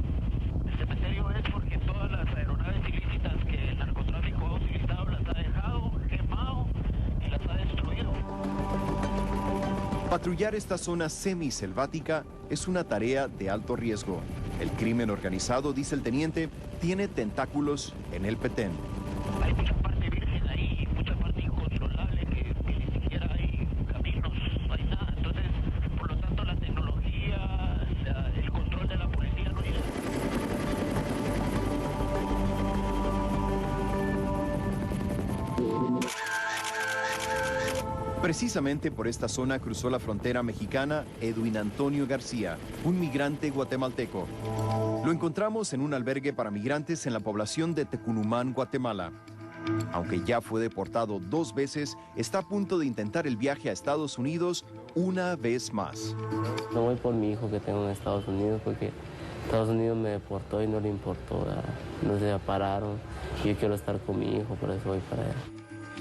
El cementerio es porque todas las aeronaves ilícitas que el narcotráfico ha utilizado las ha dejado, quemado y las ha destruido. Patrullar esta zona semiselvática es una tarea de alto riesgo. El crimen organizado, dice el teniente, tiene tentáculos en el Petén. Hay mucha parte virgen ahí, mucha parte incontrolable que ni siquiera hay caminos, no hay nada. Entonces, por lo tanto, la tecnología, el control de la policía no llega. Precisamente por esta zona cruzó la frontera mexicana Edwin Antonio García, un migrante guatemalteco. Lo encontramos en un albergue para migrantes en la población de Tecunumán, Guatemala. Aunque ya fue deportado 2 veces, está a punto de intentar el viaje a Estados Unidos una vez más. No voy por mi hijo que tengo en Estados Unidos porque Estados Unidos me deportó y no le importó, ¿verdad? Nos separaron y yo quiero estar con mi hijo, por eso voy para allá.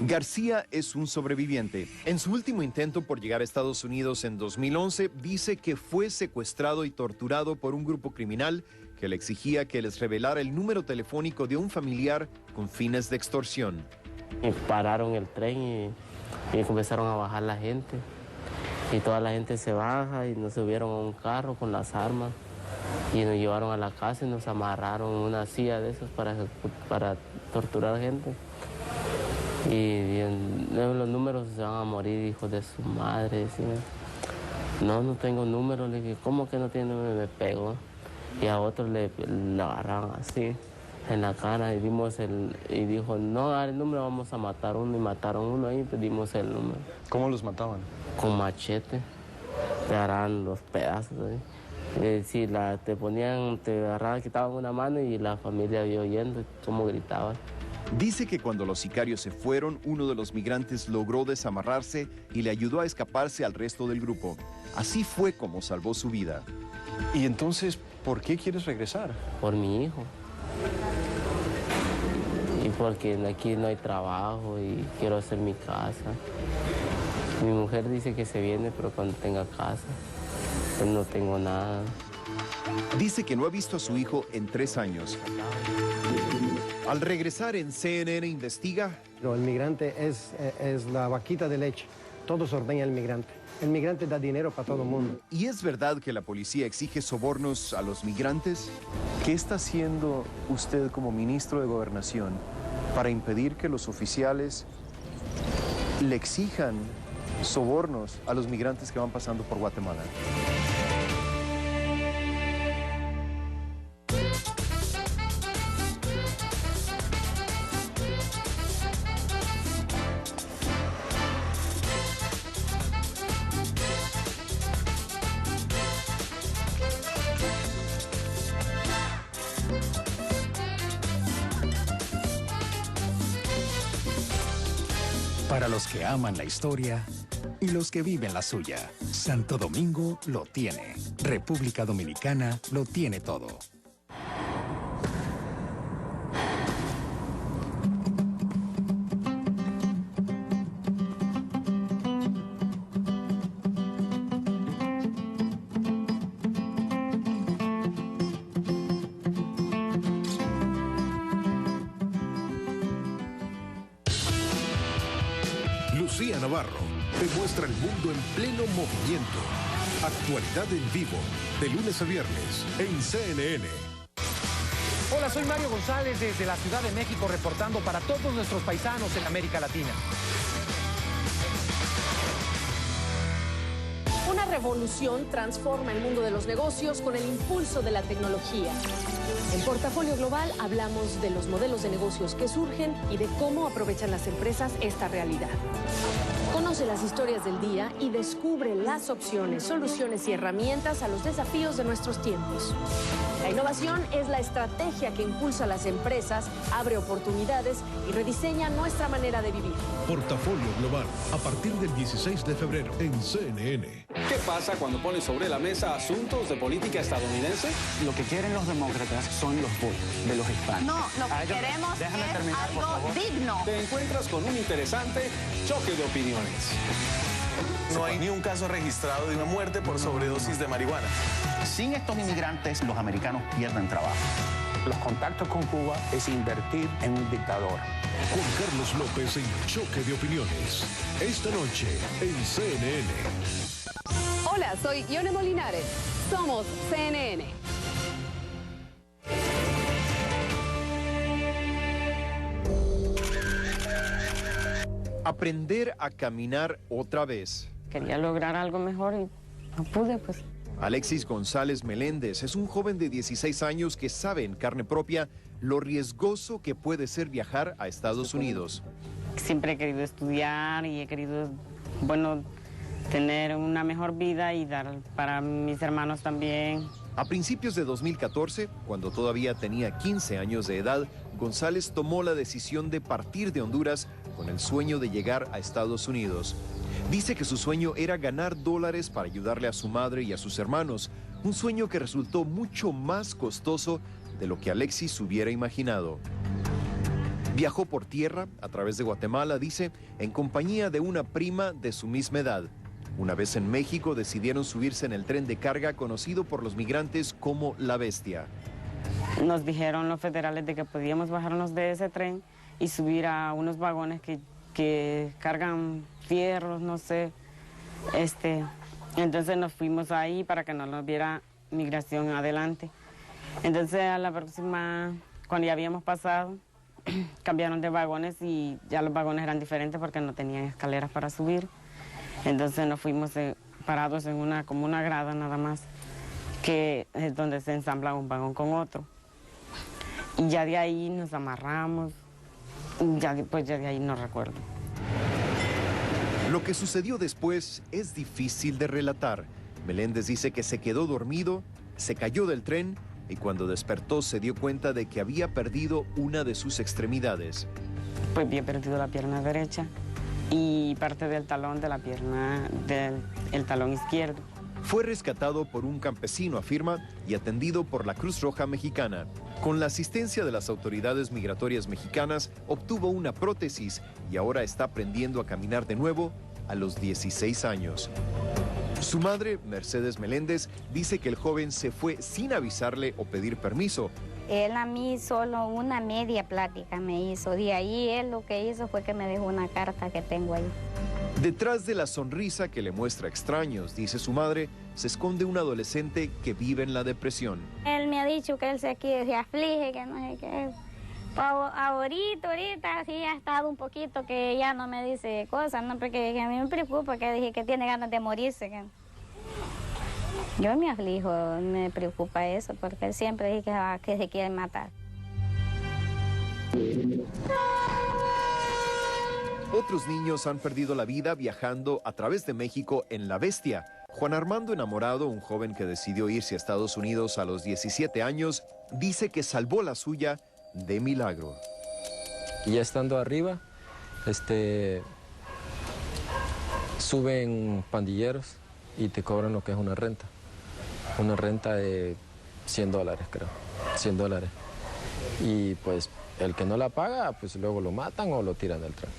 García es un sobreviviente. En su último intento por llegar a Estados Unidos en 2011, dice que fue secuestrado y torturado por un grupo criminal que le exigía que les revelara el número telefónico de un familiar con fines de extorsión. Y pararon el tren y comenzaron a bajar la gente. Y toda la gente se baja y nos subieron a un carro con las armas. Y nos llevaron a la casa y nos amarraron una silla de esas para torturar gente. Y los números se van a morir, hijos de su madre. Decían. No tengo número. Le dije, ¿cómo que no tiene número? Me pegó. Y a otros le agarraron así en la cara y dijo, no, dar el número, vamos a matar uno. Y mataron uno ahí y pedimos el número. ¿Cómo los mataban? Con machete. Te agarraban los pedazos ahí. Si te agarraban, quitaban una mano y la familia vio oyendo cómo gritaban. Dice que cuando los sicarios se fueron, uno de los migrantes logró desamarrarse y le ayudó a escaparse al resto del grupo. Así fue como salvó su vida. ¿Y entonces por qué quieres regresar? Por mi hijo. Y porque aquí no hay trabajo y quiero hacer mi casa. Mi mujer dice que se viene, pero cuando tenga casa, pues no tengo nada. Dice que no ha visto a su hijo en 3 años. Al regresar en CNN investiga. El migrante es la vaquita de leche. Todos ordeñan al migrante. El migrante da dinero para todo el mundo. ¿Y es verdad que la policía exige sobornos a los migrantes? ¿Qué está haciendo usted como ministro de Gobernación para impedir que los oficiales le exijan sobornos a los migrantes que van pasando por Guatemala? Para los que aman la historia y los que viven la suya, Santo Domingo lo tiene. República Dominicana lo tiene todo. Lucía Navarro te muestra el mundo en pleno movimiento. Actualidad en vivo, de lunes a viernes, en CNN. Hola, soy Mario González desde la Ciudad de México, reportando para todos nuestros paisanos en América Latina. Una revolución transforma el mundo de los negocios con el impulso de la tecnología. En Portafolio Global hablamos de los modelos de negocios que surgen y de cómo aprovechan las empresas esta realidad. Conoce las historias del día y descubre las opciones, soluciones y herramientas a los desafíos de nuestros tiempos. La innovación es la estrategia que impulsa a las empresas, abre oportunidades y rediseña nuestra manera de vivir. Portafolio Global, a partir del 16 de febrero, en CNN. ¿Qué pasa cuando pones sobre la mesa asuntos de política estadounidense? Lo que quieren los demócratas son los votos de los hispanos. No, lo que queremos es algo digno. Te encuentras con un interesante choque de opiniones. No hay ni un caso registrado de una muerte por sobredosis de marihuana. Sin estos inmigrantes, los americanos pierden trabajo. Los contactos con Cuba es invertir en un dictador. Juan Carlos López en Choque de Opiniones. Esta noche en CNN. Hola, soy Ione Molinares. Somos CNN. Aprender a caminar otra vez. Quería lograr algo mejor y no pude, pues. Alexis González Meléndez es un joven de 16 años que sabe en carne propia lo riesgoso que puede ser viajar a Estados Unidos. Siempre he querido estudiar y he querido, bueno, tener una mejor vida y dar para mis hermanos también. A principios de 2014, cuando todavía tenía 15 años de edad, González tomó la decisión de partir de Honduras con el sueño de llegar a Estados Unidos. Dice que su sueño era ganar dólares para ayudarle a su madre y a sus hermanos, un sueño que resultó mucho más costoso de lo que Alexis hubiera imaginado. Viajó por tierra a través de Guatemala, dice, en compañía de una prima de su misma edad. Una vez en México decidieron subirse en el tren de carga conocido por los migrantes como La Bestia. Nos dijeron los federales de que podíamos bajarnos de ese tren y subir a unos vagones que cargan fierros, no sé. Entonces nos fuimos ahí para que no nos viera migración adelante. Entonces a la próxima, cuando ya habíamos pasado, cambiaron de vagones y ya los vagones eran diferentes porque no tenían escaleras para subir. Entonces nos fuimos parados en como una grada nada más, que es donde se ensambla un vagón con otro. Y ya de ahí nos amarramos, ya de ahí no recuerdo. Lo que sucedió después es difícil de relatar. Meléndez dice que se quedó dormido, se cayó del tren y cuando despertó se dio cuenta de que había perdido una de sus extremidades. Pues había perdido la pierna derecha y parte del talón de la pierna del talón izquierdo. Fue rescatado por un campesino, afirma, y atendido por la Cruz Roja Mexicana. Con la asistencia de las autoridades migratorias mexicanas, obtuvo una prótesis y ahora está aprendiendo a caminar de nuevo a los 16 años. Su madre, Mercedes Meléndez, dice que el joven se fue sin avisarle o pedir permiso. Él a mí solo una media plática me hizo. De ahí él lo que hizo fue que me dejó una carta que tengo ahí. Detrás de la sonrisa que le muestra a extraños, dice su madre, se esconde un adolescente que vive en la depresión. Él me ha dicho que él se aflige, que no sé qué. Ahorita sí ha estado un poquito que ya no me dice cosas, ¿no? Porque a mí me preocupa, que dije que tiene ganas de morirse. Yo me aflijo, me preocupa eso, porque él siempre dice que se quiere matar. Otros niños han perdido la vida viajando a través de México en La Bestia. Juan Armando Enamorado, un joven que decidió irse a Estados Unidos a los 17 años, dice que salvó la suya de milagro. Y ya estando arriba, suben pandilleros y te cobran lo que es una renta. Una renta de $100, creo, $100. Y pues el que no la paga, pues luego lo matan o lo tiran del tren.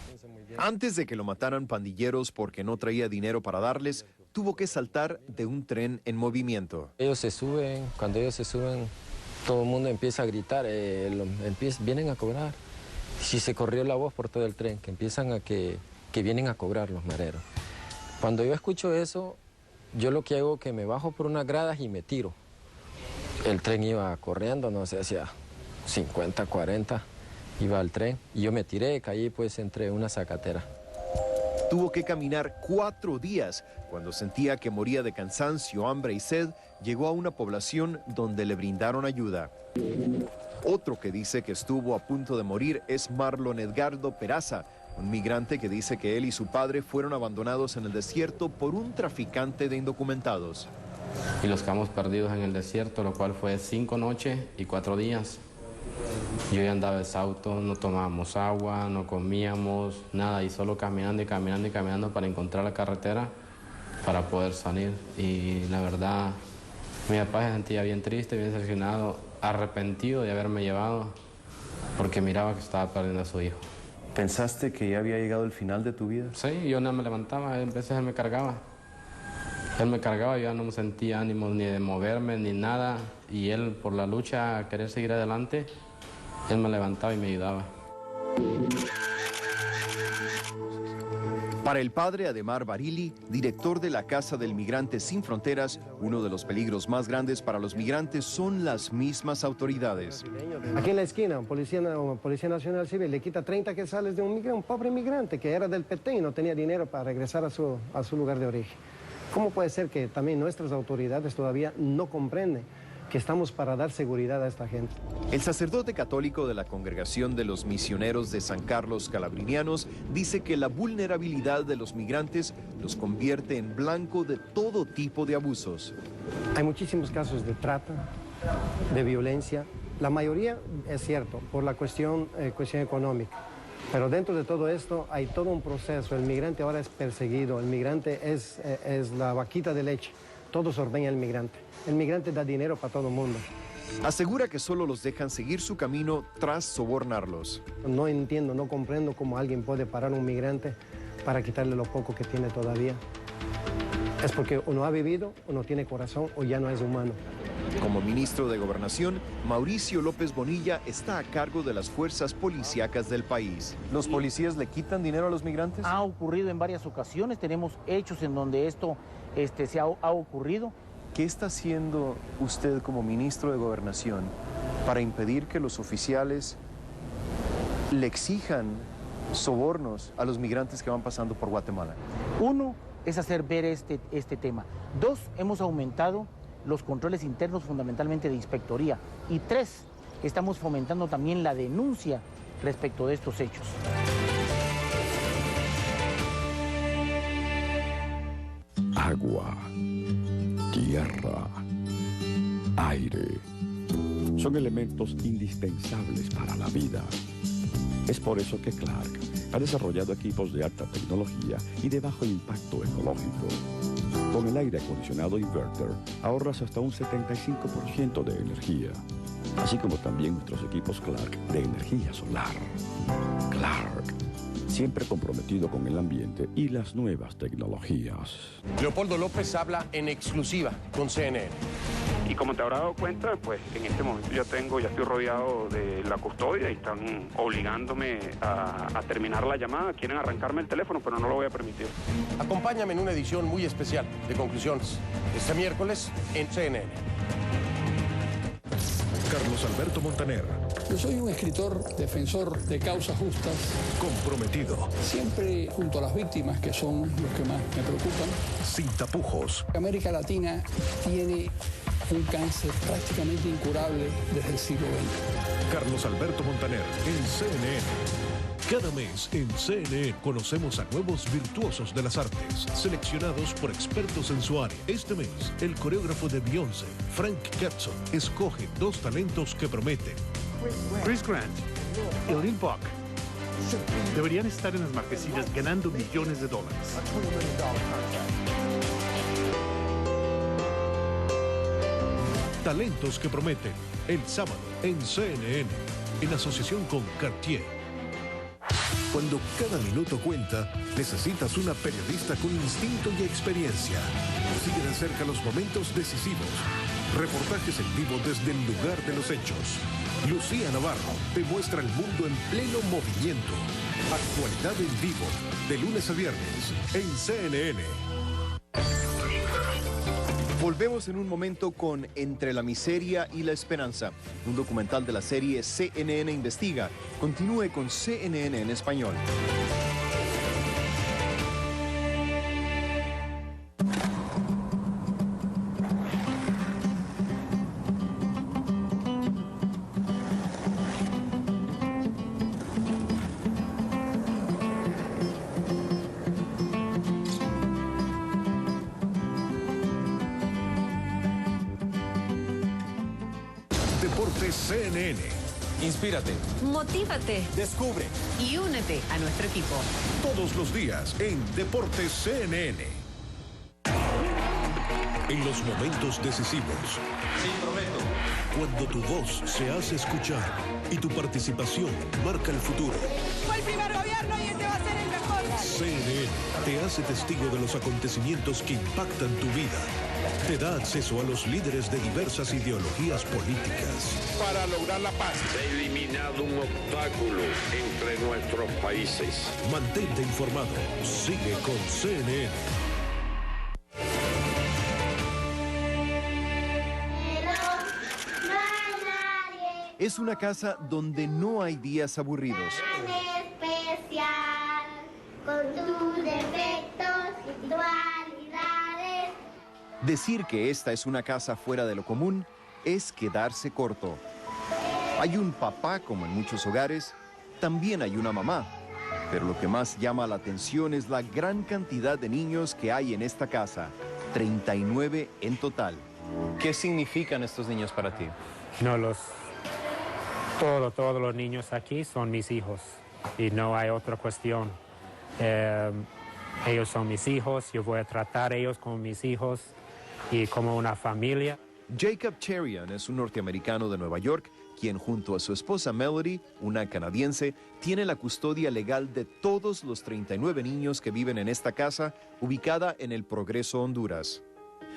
Antes de que lo mataran pandilleros porque no traía dinero para darles, tuvo que saltar de un tren en movimiento. Ellos se suben, cuando ellos se suben, todo el mundo empieza a gritar, vienen a cobrar. Si se corrió la voz por todo el tren, que empiezan a que vienen a cobrar los mareros. Cuando yo escucho eso, yo lo que hago es que me bajo por unas gradas y me tiro. El tren iba corriendo, no sé, hacia 50, 40, iba al tren. Y yo me tiré, caí pues entre una zacatera. Tuvo que caminar 4 días. Cuando sentía que moría de cansancio, hambre y sed, llegó a una población donde le brindaron ayuda. Otro que dice que estuvo a punto de morir es Marlon Edgardo Peraza, un migrante que dice que él y su padre fueron abandonados en el desierto por un traficante de indocumentados. Y los quedamos perdidos en el desierto, lo cual fue 5 noches y 4 días. Yo ya andaba exhausto, no tomábamos agua, no comíamos nada y solo caminando y caminando y caminando para encontrar la carretera para poder salir. Y la verdad, mi papá se sentía bien triste, bien decepcionado, arrepentido de haberme llevado porque miraba que estaba perdiendo a su hijo. ¿Pensaste que ya había llegado el final de tu vida? Sí, yo no me levantaba, a veces él me cargaba. Él me cargaba, yo ya no me sentía ánimo ni de moverme ni nada. Y él, por la lucha a querer seguir adelante, él me levantaba y me ayudaba. Para el padre Ademar Barili, director de la Casa del Migrante Sin Fronteras, uno de los peligros más grandes para los migrantes son las mismas autoridades. Aquí en la esquina, Policía Nacional Civil le quita 30 quetzales de un pobre migrante que era del Petén y no tenía dinero para regresar a su lugar de origen. ¿Cómo puede ser que también nuestras autoridades todavía no comprenden que estamos para dar seguridad a esta gente? El sacerdote católico de la Congregación de los Misioneros de San Carlos Calabrinianos dice que la vulnerabilidad de los migrantes los convierte en blanco de todo tipo de abusos. Hay muchísimos casos de trata, de violencia. La mayoría es cierto, por la cuestión económica. Pero dentro de todo esto hay todo un proceso. El migrante ahora es perseguido, el migrante es la vaquita de leche. Todos ordeñan al migrante. El migrante da dinero para todo el mundo. Asegura que solo los dejan seguir su camino tras sobornarlos. No entiendo, no comprendo cómo alguien puede parar a un migrante para quitarle lo poco que tiene todavía. Es porque o no ha vivido, o no tiene corazón, o ya no es humano. Como ministro de Gobernación, Mauricio López Bonilla está a cargo de las fuerzas policíacas del país. ¿Los policías le quitan dinero a los migrantes? Ha ocurrido en varias ocasiones, tenemos hechos en donde esto ha ocurrido. ¿Qué está haciendo usted como ministro de Gobernación para impedir que los oficiales le exijan sobornos a los migrantes que van pasando por Guatemala? Uno es hacer ver este tema. Dos, hemos aumentado los controles internos fundamentalmente de inspectoría. Y tres, estamos fomentando también la denuncia respecto de estos hechos. Agua, tierra, aire, son elementos indispensables para la vida. Es por eso que Clark ha desarrollado equipos de alta tecnología y de bajo impacto ecológico. Con el aire acondicionado inverter ahorras hasta un 75% de energía, así como también nuestros equipos Clark de energía solar. Clark, siempre comprometido con el ambiente y las nuevas tecnologías. Leopoldo López habla en exclusiva con CNN. Y como te habrás dado cuenta, pues en este momento ya estoy rodeado de la custodia y están obligándome a terminar la llamada. Quieren arrancarme el teléfono, pero no lo voy a permitir. Acompáñame en una edición muy especial de Conclusiones, este miércoles en CNN. Carlos Alberto Montaner. Yo soy un escritor defensor de causas justas. Comprometido. Siempre junto a las víctimas, que son los que más me preocupan. Sin tapujos. América Latina tiene un cáncer prácticamente incurable desde el siglo XX. Carlos Alberto Montaner, en CNN. Cada mes en CNN conocemos a nuevos virtuosos de las artes, seleccionados por expertos en su área. Este mes, el coreógrafo de Beyoncé, Frank Capson, escoge 2 talentos que prometen. Chris Grant y Lil Buck deberían estar en las marquesinas ganando millones de dólares. Talentos que prometen, el sábado en CNN, en asociación con Cartier. Cuando cada minuto cuenta, necesitas una periodista con instinto y experiencia. Sigue de cerca los momentos decisivos. Reportajes en vivo desde el lugar de los hechos. Lucía Navarro te muestra el mundo en pleno movimiento. Actualidad en vivo, de lunes a viernes, en CNN. Volvemos en un momento con Entre la miseria y la esperanza, un documental de la serie CNN Investiga. Continúe con CNN en español. Deportes CNN. Inspírate. Motívate. Descubre. Y únete a nuestro equipo. Todos los días en Deportes CNN. En los momentos decisivos. Sí, prometo. Cuando tu voz se hace escuchar y tu participación marca el futuro. Fue el primer gobierno y este va a ser el mejor. CNN te hace testigo de los acontecimientos que impactan tu vida. Te da acceso a los líderes de diversas ideologías políticas. Para lograr la paz. Se ha eliminado un obstáculo entre nuestros países. Mantente informado. Sigue con CNN. Es una casa donde no hay días aburridos. Especial, con tus defectos y cualidades. Decir que esta es una casa fuera de lo común es quedarse corto. Hay un papá, como en muchos hogares, también hay una mamá. Pero lo que más llama la atención es la gran cantidad de niños que hay en esta casa, 39 en total. ¿Qué significan estos niños para ti? No, todos los niños aquí son mis hijos y no hay otra cuestión. Ellos son mis hijos, yo voy a tratar a ellos como mis hijos y como una familia. Jacob Cherian es un norteamericano de Nueva York, quien junto a su esposa Melody, una canadiense, tiene la custodia legal de todos los 39 niños que viven en esta casa, ubicada en el Progreso, Honduras.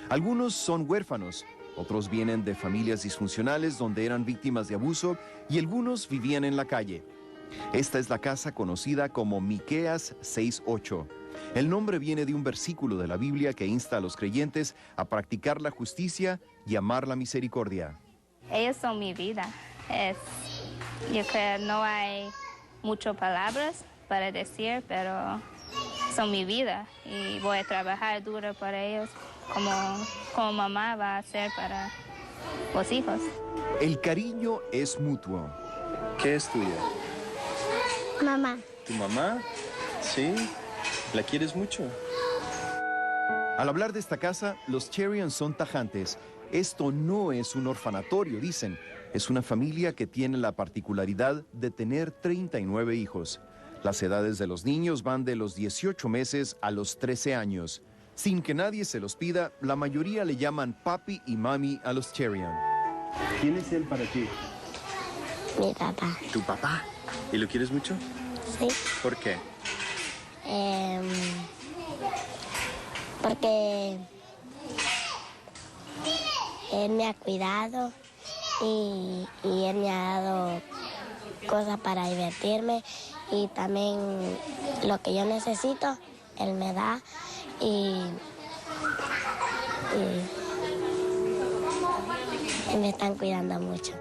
Algunos son huérfanos, otros vienen de familias disfuncionales donde eran víctimas de abuso y algunos vivían en la calle. Esta es la casa conocida como Miqueas 6:8. El nombre viene de un versículo de la Biblia que insta a los creyentes a practicar la justicia y amar la misericordia. Ellos son mi vida. Yo creo que no hay muchas palabras para decir, pero son mi vida y voy a trabajar duro para ellos como mamá va a hacer para los hijos. El cariño es mutuo. ¿Qué es tuya? Mamá. ¿Tu mamá? Sí. ¿La quieres mucho? Al hablar de esta casa, los Cherian son tajantes. Esto no es un orfanatorio, dicen. Es una familia que tiene la particularidad de tener 39 hijos. Las edades de los niños van de los 18 meses a los 13 años. Sin que nadie se los pida, la mayoría le llaman papi y mami a los Cherian. ¿Quién es él para ti? Mi papá. ¿Tu papá? ¿Y lo quieres mucho? Sí. ¿Por qué? Porque él me ha cuidado y él me ha dado cosas para divertirme y también lo que yo necesito, él me da y me están cuidando mucho.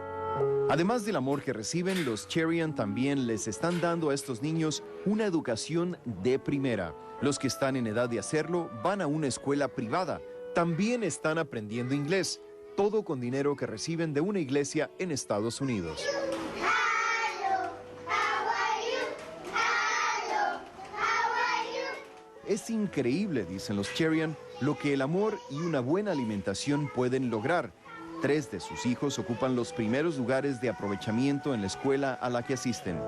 Además del amor que reciben, los Cherian también les están dando a estos niños una educación de primera. Los que están en edad de hacerlo van a una escuela privada. También están aprendiendo inglés, todo con dinero que reciben de una iglesia en Estados Unidos. Es increíble, dicen los Cherian, lo que el amor y una buena alimentación pueden lograr. 3 de sus hijos ocupan los primeros lugares de aprovechamiento en la escuela a la que asisten.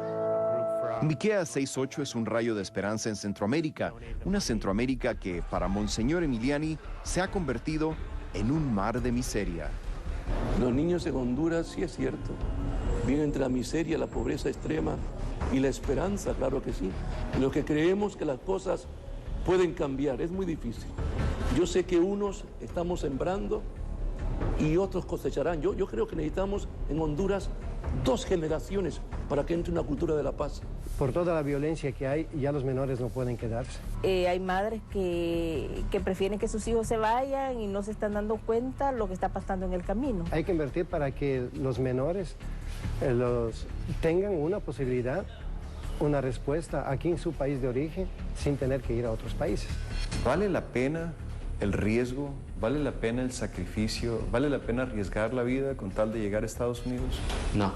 Miqueas 6:8 es un rayo de esperanza en Centroamérica, una Centroamérica que para Monseñor Emiliani se ha convertido en un mar de miseria. Los niños en Honduras, sí es cierto, viven entre la miseria, la pobreza extrema y la esperanza, claro que sí. Los que creemos que las cosas pueden cambiar, es muy difícil. Yo sé que unos estamos sembrando y otros cosecharán. Yo creo que necesitamos en Honduras 2 generaciones para que entre una cultura de la paz. Por toda la violencia que hay, ya los menores no pueden quedarse. Hay madres que prefieren que sus hijos se vayan y no se están dando cuenta lo que está pasando en el camino. Hay que invertir para que los menores tengan una posibilidad, una respuesta aquí en su país de origen sin tener que ir a otros países. ¿Vale la pena el riesgo? ¿Vale la pena el sacrificio? ¿Vale la pena arriesgar la vida con tal de llegar a Estados Unidos? No.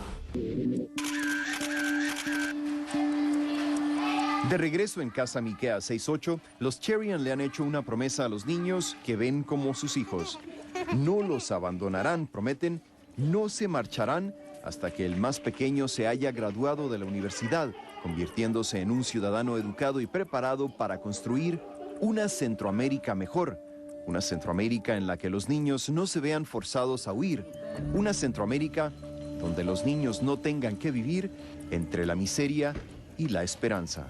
De regreso en casa Miqueas 6:8, los Cherian le han hecho una promesa a los niños que ven como sus hijos. No los abandonarán, prometen, no se marcharán hasta que el más pequeño se haya graduado de la universidad, convirtiéndose en un ciudadano educado y preparado para construir una Centroamérica mejor. Una Centroamérica en la que los niños no se vean forzados a huir. Una Centroamérica donde los niños no tengan que vivir entre la miseria y la esperanza.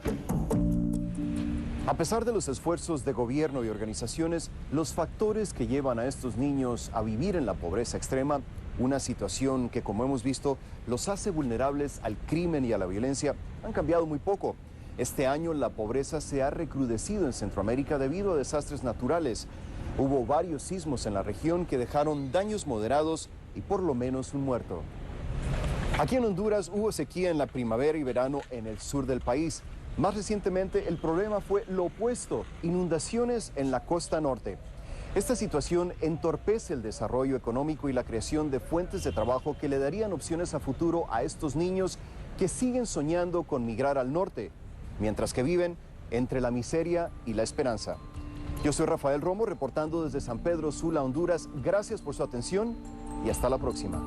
A pesar de los esfuerzos de gobierno y organizaciones, los factores que llevan a estos niños a vivir en la pobreza extrema, una situación que, como hemos visto, los hace vulnerables al crimen y a la violencia, han cambiado muy poco. Este año la pobreza se ha recrudecido en Centroamérica debido a desastres naturales. Hubo varios sismos en la región que dejaron daños moderados y por lo menos un muerto. Aquí en Honduras hubo sequía en la primavera y verano en el sur del país. Más recientemente el problema fue lo opuesto, inundaciones en la costa norte. Esta situación entorpece el desarrollo económico y la creación de fuentes de trabajo que le darían opciones a futuro a estos niños que siguen soñando con migrar al norte, mientras que viven entre la miseria y la esperanza. Yo soy Rafael Romo, reportando desde San Pedro Sula, Honduras. Gracias por su atención y hasta la próxima.